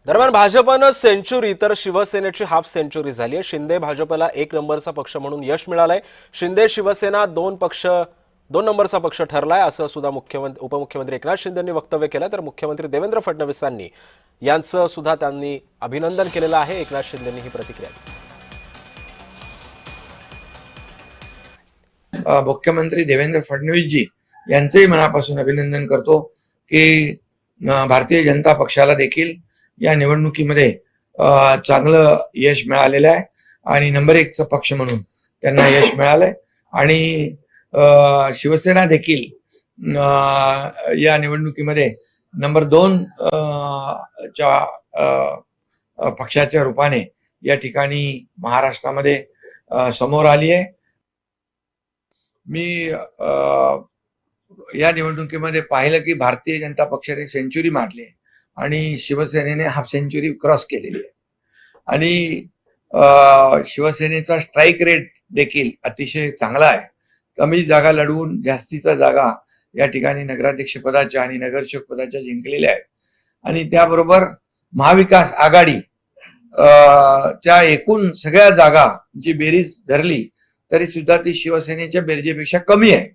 दरम्यान भाजपनं सेंचुरी तर शिवसेनेची हाफ सेंचुरी झाली आहे. शिंदे भाजपला 1 नंबरचा पक्ष म्हणून यश मिळालंय. शिंदे शिवसेना दोन नंबरचा पक्ष ठरलाय असं सुद्धा उपमुख्यमंत्री एकनाथ शिंदेंनी वक्तव्य केलं. तर मुख्यमंत्री देवेंद्र फडणवीसांनी यांचं सुद्धा त्यांनी अभिनंदन केलेलं आहे. एकनाथ शिंदेंनी ही प्रतिक्रिया दिली. मुख्यमंत्री देवेंद्र फडणवीसजी यांचेही मनापासून अभिनंदन करतो की भारतीय जनता पक्षाला देखील या निवडणुकीमध्ये चांगलं यश मिळालेलं आहे आणि नंबर 1चा पक्ष म्हणून त्यांना यश मिळालंय. आणि शिवसेना देखील या निवडणुकीमध्ये नंबर 2 च्या पक्षाच्या रूपाने या ठिकाणी महाराष्ट्रामध्ये समोर आली आहे. मी या निवडणुकीमध्ये पाहिलं की भारतीय जनता पक्षाने सेंचुरी मारली आहे आणि शिवसेनेने हाफ सेंचुरी क्रॉस केलेली आहे. आणि शिवसेनेचा स्ट्राईक रेट देखील अतिशय चांगला आहे. कमी जागा लढवून जास्तीचा जागा या ठिकाणी नगराध्यक्ष पदाच्या आणि नगरसेवक पदाच्या जिंकलेल्या आहेत. आणि त्याबरोबर महाविकास आघाडी च्या एकूण सगळ्या जागा जी बेरीज धरली तरी सुद्धा ती शिवसेनेच्या बेरजेपेक्षा कमी आहे.